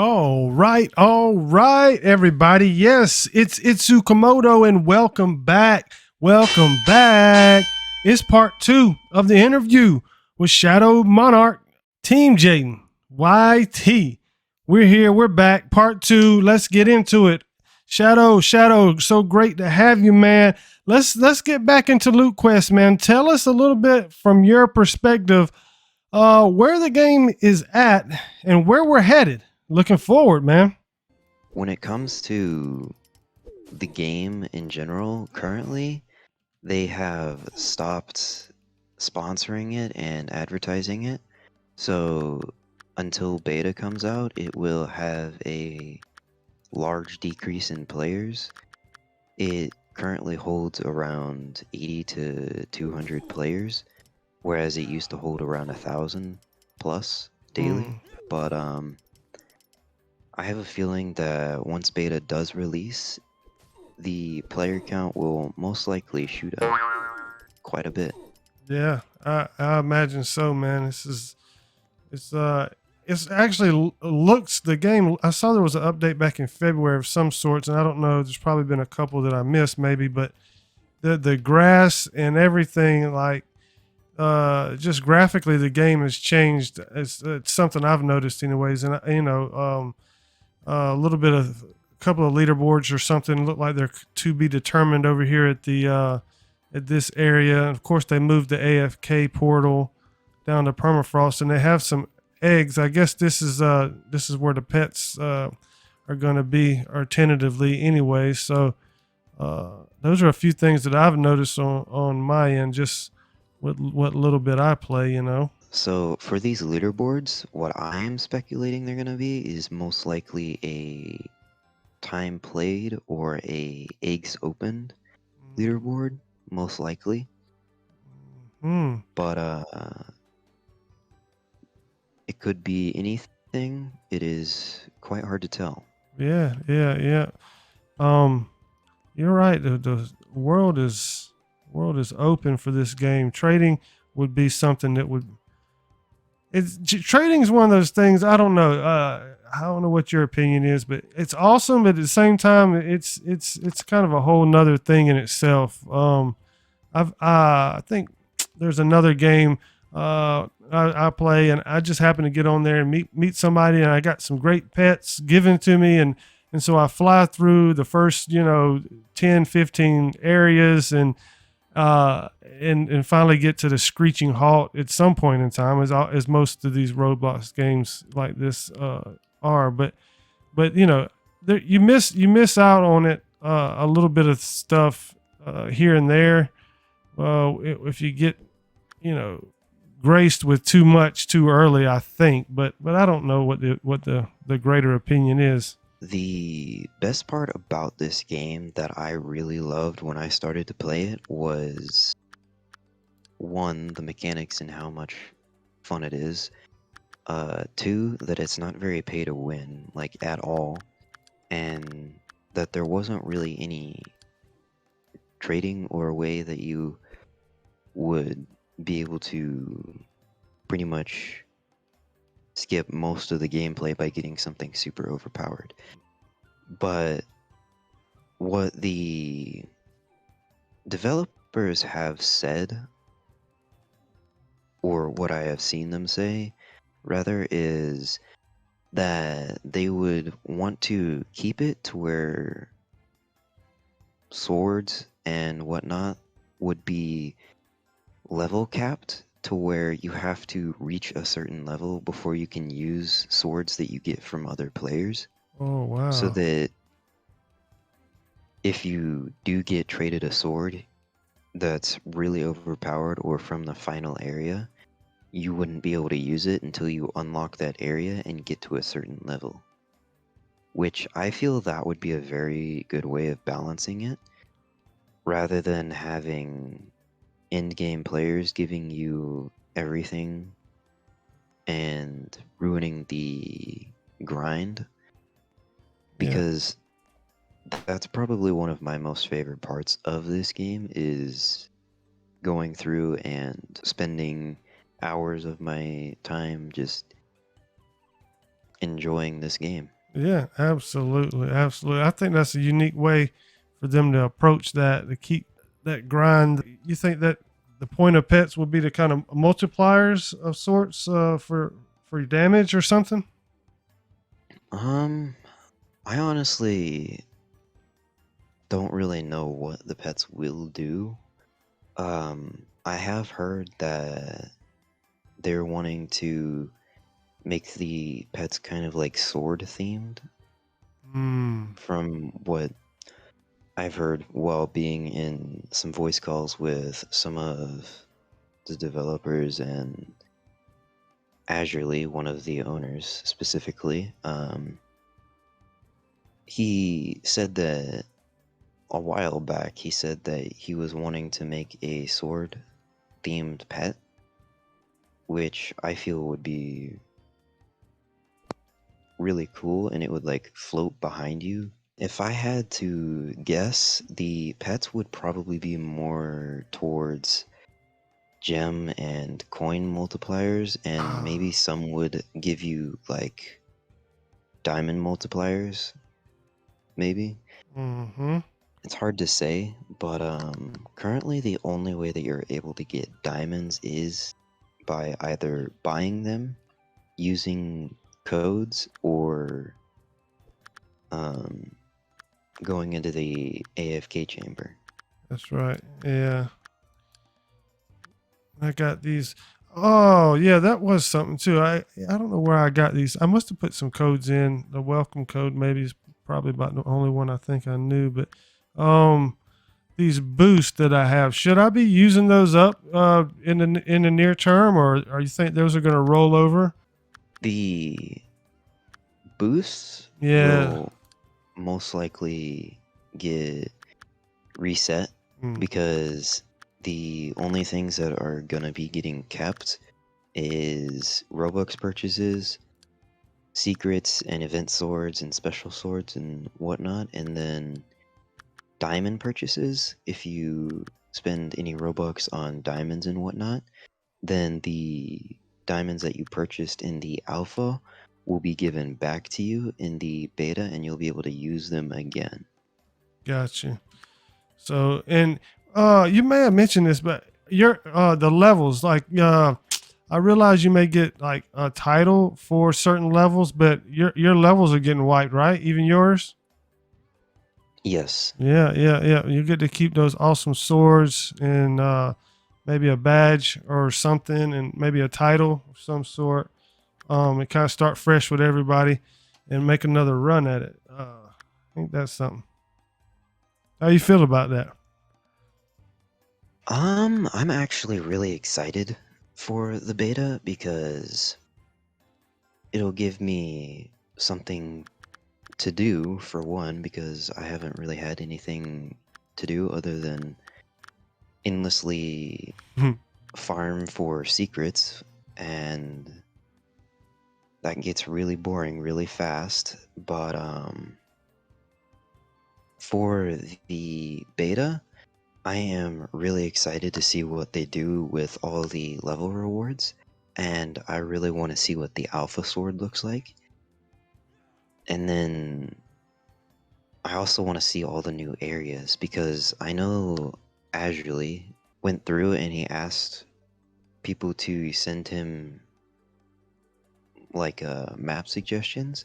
All right, everybody. Yes, it's Itsukomoto, and welcome back. Welcome back. It's part 2 of the interview with Shadow Monarch, Team Jaden, YT. We're here. We're back. Part 2. Let's get into it. Shadow, so great to have you, man. Let's get back into Loot Quest, man. Tell us a little bit from your perspective, where the game is at and where we're headed. Looking forward, man. When it comes to the game in general, currently, they have stopped sponsoring it and advertising it. So until beta comes out, it will have a large decrease in players. It currently holds around 80 to 200 players, whereas it used to hold around 1,000 plus daily. But I have a feeling that once beta does release, the player count will most likely shoot up quite a bit. Yeah, I imagine so, man. It's actually looks the game. I saw there was an update back in February of some sorts, and I don't know. There's probably been a couple that I missed, maybe, but the grass and everything, like just graphically, the game has changed. It's something I've noticed, anyways, and a little bit of a couple of leaderboards or something look like they're to be determined over here at the at this area. Of course, they moved the AFK portal down to permafrost, and they have some eggs. I guess this is where the pets are going to be, or tentatively anyway. So those are a few things that I've noticed on my end, just what little bit I play, So for these leaderboards, what I am speculating they're going to be is most likely a time played or a eggs opened leaderboard, most likely. But it could be anything. It is quite hard to tell. Yeah. You're right. The world is open for this game. Trading would be something that would. Trading is one of those things. I don't know. I don't know what your opinion is, but it's awesome. But at the same time, it's kind of a whole nother thing in itself. I think there's another game I play, and I just happen to get on there and meet somebody, and I got some great pets given to me, and so I fly through the first 10, 15 areas, and finally get to the screeching halt at some point in time, as most of these Roblox games like this are. But you miss out on it, a little bit of stuff here and there. If you get graced with too much too early, I think. But I don't know what the greater opinion is. The best part about this game that I really loved when I started to play it was, one, the mechanics and how much fun it is. Two, that it's not very pay to win, like at all, and that there wasn't really any trading or a way that you would be able to pretty much skip most of the gameplay by getting something super overpowered. But what the developers have said, or what I have seen them say, rather, is that they would want to keep it to where swords and whatnot would be level capped, to where you have to reach a certain level before you can use swords that you get from other players. Oh, wow. So that if you do get traded a sword that's really overpowered or from the final area, you wouldn't be able to use it until you unlock that area and get to a certain level. Which I feel that would be a very good way of balancing it, rather than having end-game players giving you everything and ruining the grind. Because that's probably one of my most favorite parts of this game, is going through and spending hours of my time just enjoying this game. Yeah, absolutely, absolutely. I think that's a unique way for them to approach that, to keep that grind. You think that the point of pets would be to kind of multipliers of sorts for your damage or something? Um, I honestly don't really know what the pets will do. I have heard that they're wanting to make the pets kind of like sword themed Hmm. from what I've heard while being in some voice calls with some of the developers and Azurely, one of the owners specifically. He said that a while back, he said that he was wanting to make a sword themed pet, which I feel would be really cool and it would like float behind you. If I had to guess, the pets would probably be more towards gem and coin multipliers, and maybe some would give you like diamond multipliers, maybe. Mm-hmm. It's hard to say, but currently the only way that you're able to get diamonds is by either buying them using codes or um, going into the AFK chamber. That's right. Yeah. I got these. Oh, yeah, that was something too. I don't know where I got these. I must have put some codes in. The welcome code maybe is probably about the only one I think I knew, but um these boosts that I have, should I be using those up in the near term, or you think those are going to roll over? The boosts Yeah. will most likely get reset Mm, because the only things that are gonna be getting kept is Robux purchases, secrets and event swords and special swords and whatnot, and then diamond purchases. If you spend any Robux on diamonds and whatnot, then the diamonds that you purchased in the alpha will be given back to you in the beta and you'll be able to use them again. gotcha. So, and you may have mentioned this, but your the levels, like I realize you may get like a title for certain levels, but your levels are getting wiped, right? Even yours. Yes. Yeah, yeah, yeah. You get to keep those awesome swords and maybe a badge or something, and maybe a title of some sort. And kind of start fresh with everybody, and make another run at it. I think that's something. How you feel about that? I'm actually really excited for the beta because it'll give me something to do for one, because I haven't really had anything to do other than endlessly farm for secrets, and that gets really boring really fast. But for the beta, I am really excited to see what they do with all the level rewards, and I really want to see what the alpha sword looks like. And then I also want to see all the new areas because I know Azurely went through and he asked people to send him like map suggestions.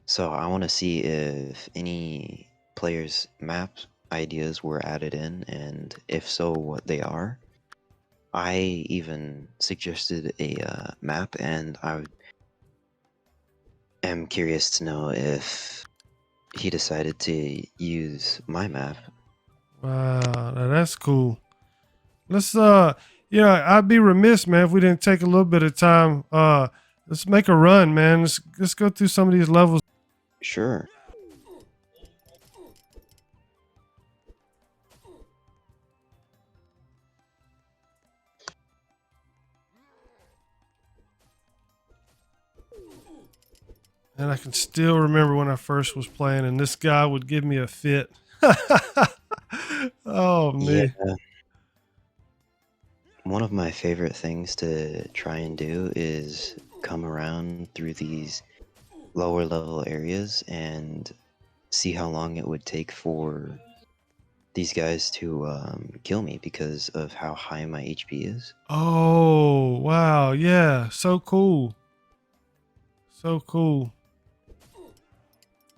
So I want to see if any players' map ideas were added in, and if so, what they are. I even suggested a map, and I am curious to know if he decided to use my map. Wow, now that's cool. Let's yeah, I'd be remiss, man, if we didn't take a little bit of time. Let's make a run, man. Let's go through some of these levels. Sure. And I can still remember when I first was playing, and this guy would give me a fit. Oh Yeah, me. one of my favorite things to try and do is come around through these lower level areas and see how long it would take for these guys to kill me because of how high my HP is. Oh, wow. Yeah. So cool. So cool.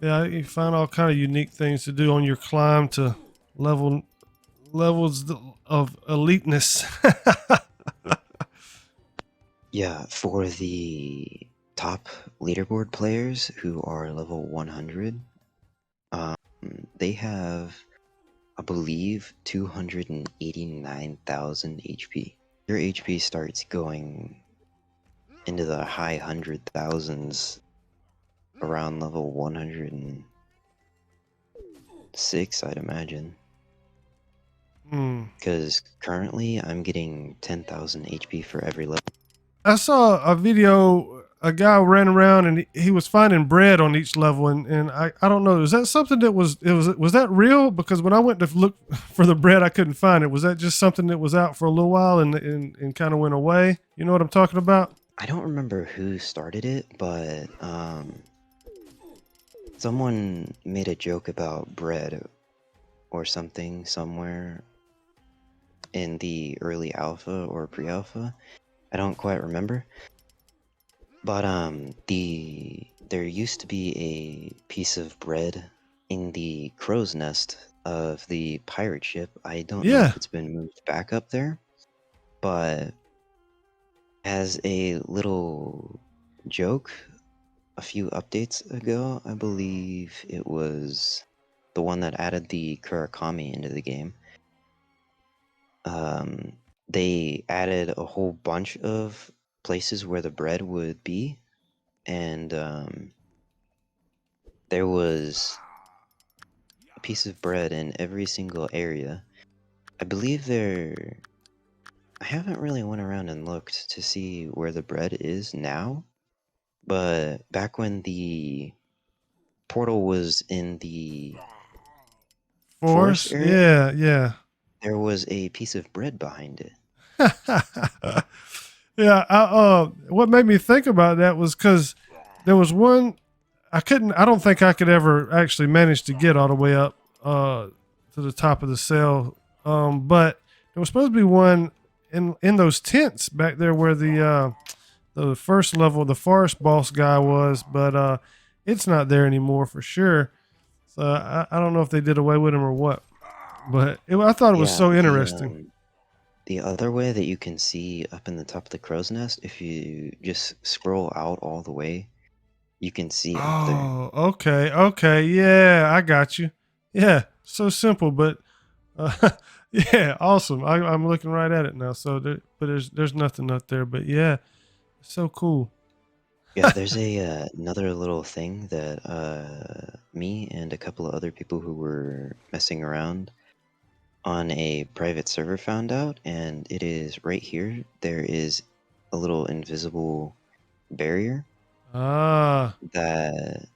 Yeah, you find all kind of unique things to do on your climb to levels of eliteness. Yeah, for the top leaderboard players who are level 100, um, they have, I believe, 289,000 HP. Your HP starts going into the high hundred thousands around level 106, I'd imagine. Hmm. Because currently I'm getting 10,000 HP for every level. I saw a video. A guy ran around and he was finding bread on each level, and I don't know. Is that something that was that real? Because when I went to look for the bread, I couldn't find it. Was that just something that was out for a little while and kind of went away? You know what I'm talking about? I don't remember who started it, but someone made a joke about bread or something somewhere in the early alpha or pre-alpha. I don't quite remember. But there used to be a piece of bread in the crow's nest of the pirate ship. I don't know Yeah. if it's been moved back up there, but as a little joke, a few updates ago, I believe it was the one that added the Kurakami into the game. They added a whole bunch of places where the bread would be, and there was a piece of bread in every single area. I believe there. I haven't really went around and looked to see where the bread is now, but back when the portal was in the forest Force. area, Yeah. Yeah. there was a piece of bread behind it. Yeah. What made me think about that was because there was one I couldn't. I don't think I could ever actually manage to get all the way up to the top of the cell. But there was supposed to be one in those tents back there where the first level, the forest boss guy was, but it's not there anymore for sure. So I don't know if they did away with him or what. But I thought it was Yeah, so interesting. the other way that you can see up in the top of the crow's nest, if you just scroll out all the way, you can see up there. Oh, okay, okay, yeah, I got you. Yeah, so simple, but yeah, awesome. I'm looking right at it now. So, but there's nothing up there. But yeah, so cool. Yeah, there's a another little thing that me and a couple of other people who were messing around on a private server found out, and it is right here. There is a little invisible barrier Ah, that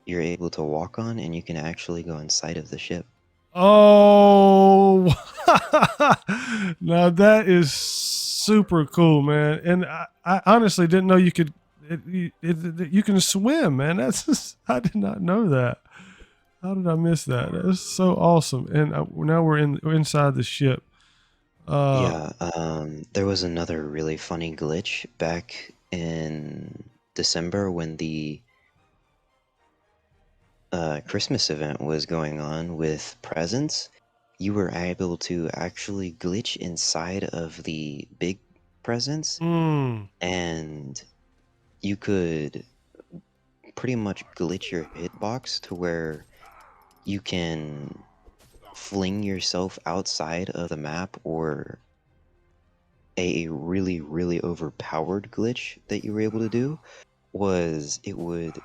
you're able to walk on, and you can actually go inside of the ship. oh, now that is super cool, man. And I honestly didn't know you could. You can swim, man. That's just, I did not know that. How did I miss that? That's so awesome. And now we're inside the ship. Uh, Yeah, there was another really funny glitch back in December when the Christmas event was going on with presents. You were able to actually glitch inside of the big presents, mm, and you could pretty much glitch your hitbox to where you can fling yourself outside of the map, or a really, really overpowered glitch that you were able to do was it would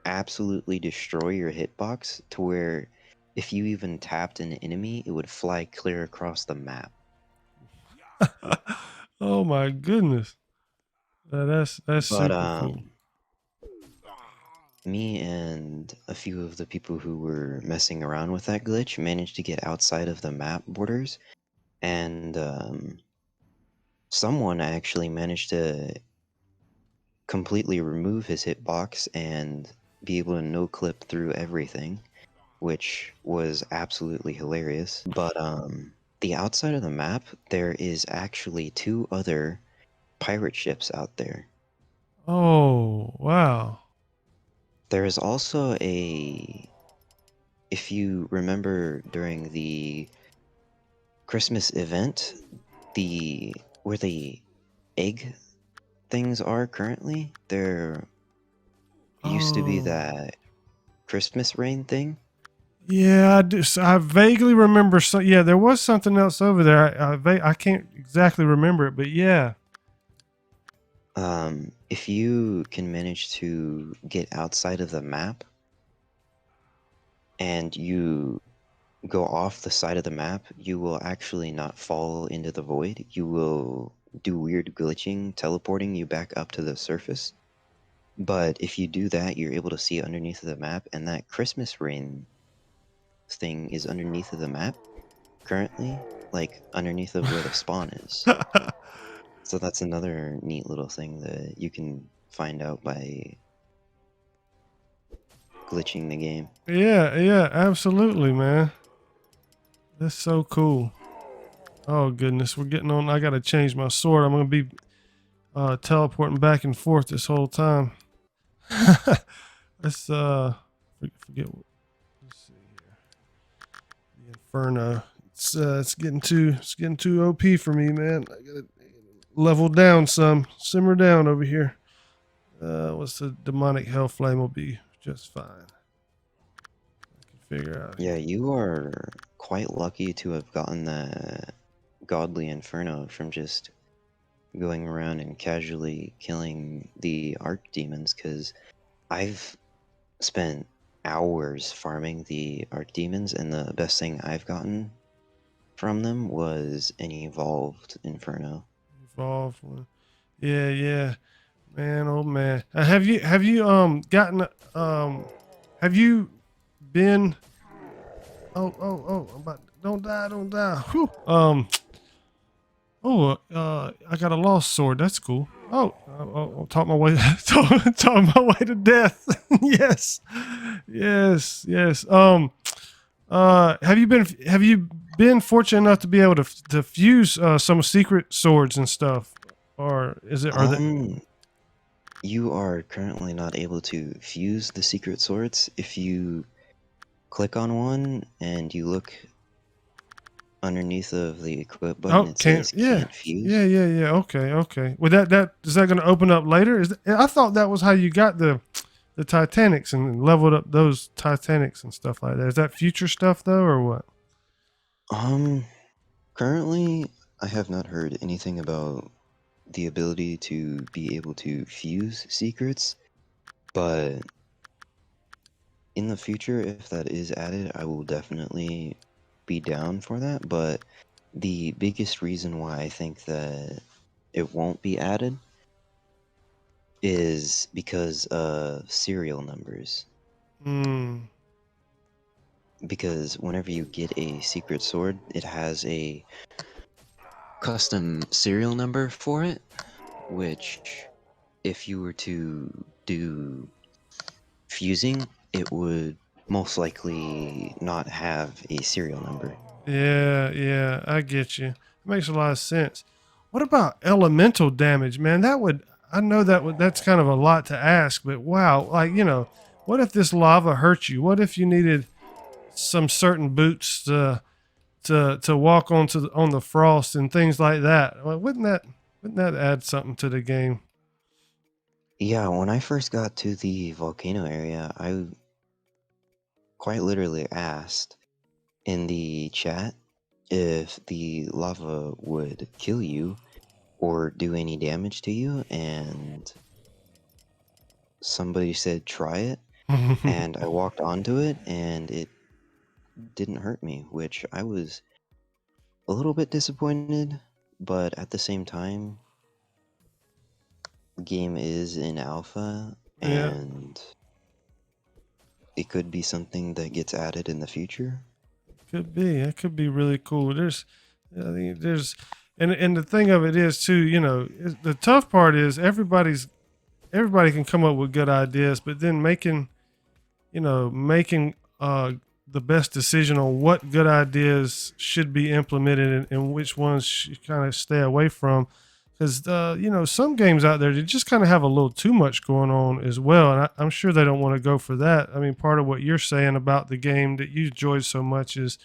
absolutely destroy your hitbox to where if you even tapped an enemy, it would fly clear across the map. oh my goodness. That's But super cool. me and a few of the people who were messing around with that glitch managed to get outside of the map borders, and someone actually managed to completely remove his hitbox and be able to no clip through everything, which was absolutely hilarious. But the outside of the map, there is actually 2 other pirate ships out there. Oh, wow. There is also if you remember during the Christmas event, where the egg things are currently, there used to be Oh, that Christmas rain thing. yeah. I vaguely remember. So yeah, there was something else over there. I can't exactly remember it, but yeah. If you can manage to get outside of the map and you go off the side of the map, you will actually not fall into the void. You will do weird glitching, teleporting you back up to the surface. But if you do that, you're able to see underneath of the map, and that Christmas rain thing is underneath of the map currently, like underneath of where the spawn is. So that's another neat little thing that you can find out by glitching the game. Yeah, yeah, absolutely, man. That's so cool. Oh goodness, we're getting on. I gotta change my sword. I'm gonna be teleporting back and forth this whole time. Let's forget. Let's see here. The Inferno. It's getting too OP for me, man. I gotta level down some, simmer down over here. What's the demonic hell flame will be just fine. I can figure out Yeah, here. you are quite lucky to have gotten that godly inferno from just going around and casually killing the archdemons, because I've spent hours farming the archdemons, and the best thing I've gotten from them was an evolved inferno. Evolved one. Yeah, yeah. Man, oh man. Gotten have you been I'm about don't die. Whew. I got a lost sword. That's cool. I'll talk my way talk my way to death. Yes. Yes, yes. Have you been fortunate enough to be able to fuse some secret swords and stuff? Or is it are they Um, you are currently not able to fuse the secret swords. If you click on one and you look underneath of the equip button, Oh, it can't. says Yeah, can't fuse. yeah, yeah, yeah. Okay, okay. Well, that is that going to open up later? I thought that was how you got the Titanics and leveled up those Titanics and stuff like that. Is that future stuff though, or what? Um, Currently, I have not heard anything about the ability to be able to fuse secrets, but in the future, if that is added, I will definitely be down for that. But the biggest reason why I think that it won't be added is because of serial numbers. Hmm. Because whenever you get a secret sword, it has a custom serial number for it, which if you were to do fusing, it would most likely not have a serial number. Yeah, yeah. I get you. It makes a lot of sense. What about elemental damage, man? I know that's kind of a lot to ask, but wow, what if this lava hurt you? What if you needed some certain boots to walk on the frost and things like that? Well, wouldn't that add something to the game? Yeah, when I first got to the volcano area, I quite literally asked in the chat if the lava would kill you or do any damage to you, and somebody said try it, and I walked onto it and it didn't hurt me, which I was a little bit disappointed, but at the same time, the game is in alpha Yeah, and it could be something that gets added in the future. could be. That could be really cool. I think and the thing of it is too, the tough part is everybody can come up with good ideas, but then making the best decision on what good ideas should be implemented and which ones should kind of stay away from. Because, some games out there, they just kind of have a little too much going on as well. And I'm sure they don't want to go for that. I mean, part of what you're saying about the game that you enjoyed so much is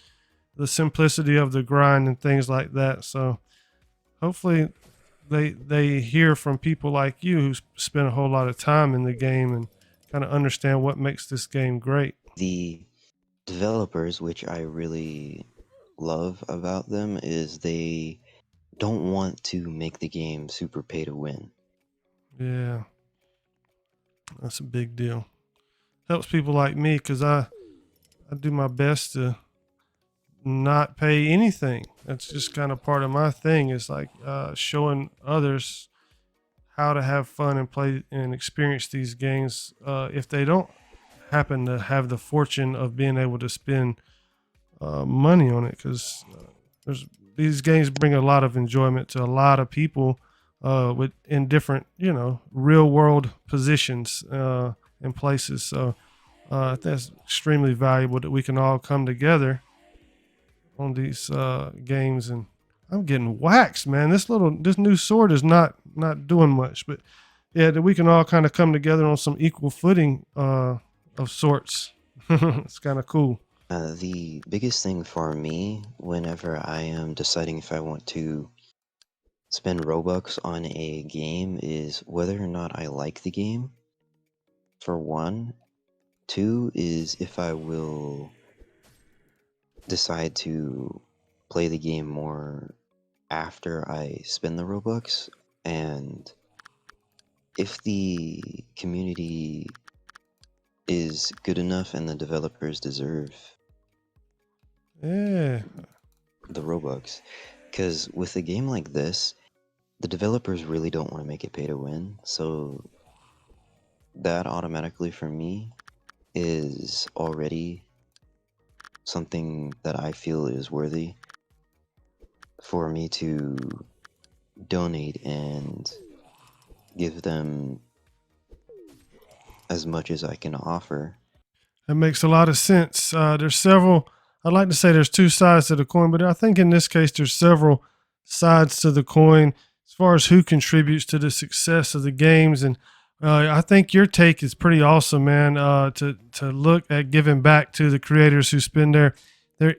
the simplicity of the grind and things like that. So hopefully they hear from people like you who spend a whole lot of time in the game and kind of understand what makes this game great. The developers, which I really love about them, is they don't want to make the game super pay to win. Yeah, that's a big deal. Helps people like me because I do my best to not pay anything. That's just kind of part of my thing. It's like showing others how to have fun and play and experience these games if they don't happen to have the fortune of being able to spend money on it, because these games bring a lot of enjoyment to a lot of people in different real world positions and places. So that's extremely valuable that we can all come together on these games. And I'm getting waxed, man. This new sword is not doing much, but yeah, that we can all kind of come together on some equal footing of sorts. It's kind of cool. The biggest thing for me whenever I am deciding if I want to spend Robux on a game is whether or not I like the game, for one. Two is if I will decide to play the game more after I spend the Robux, and if the community is good enough and the developers deserve Yeah. the Robux. Because with a game like this, the developers really don't want to make it pay to win, so that automatically for me is already something that I feel is worthy for me to donate and give them as much as I can offer. That makes a lot of sense. I'd like to say there's two sides to the coin, but I think in this case, there's several sides to the coin as far as who contributes to the success of the games. And I think your take is pretty awesome, man, to look at giving back to the creators who spend their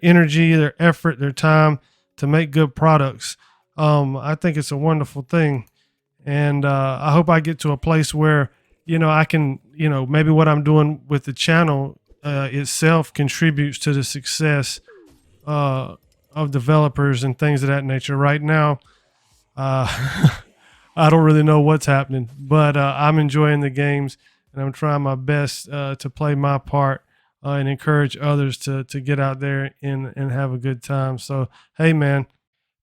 energy, their effort, their time to make good products. I think it's a wonderful thing. And I hope I get to a place where, I can, maybe what I'm doing with the channel itself contributes to the success of developers and things of that nature. Right now, I don't really know what's happening, but I'm enjoying the games and I'm trying my best to play my part and encourage others to get out there and have a good time. So, hey, man,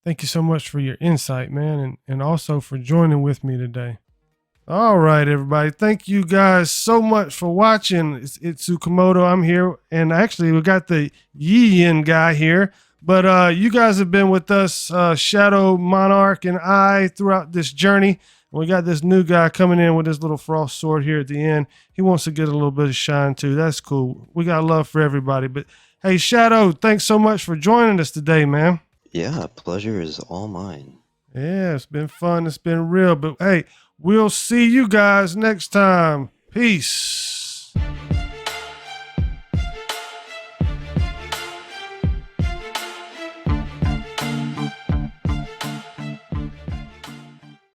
thank you so much for your insight, man, and also for joining with me today. All right, everybody. Thank you guys so much for watching. It's Tsukamoto. I'm here. And actually, we got the Yin guy here. But you guys have been with us, ShadowMonarch and I, throughout this journey. And we got this new guy coming in with his little frost sword here at the end. He wants to get a little bit of shine, too. That's cool. We got love for everybody. But, hey, Shadow, thanks so much for joining us today, man. Yeah, pleasure is all mine. Yeah, it's been fun. It's been real. But, hey, we'll see you guys next time. Peace.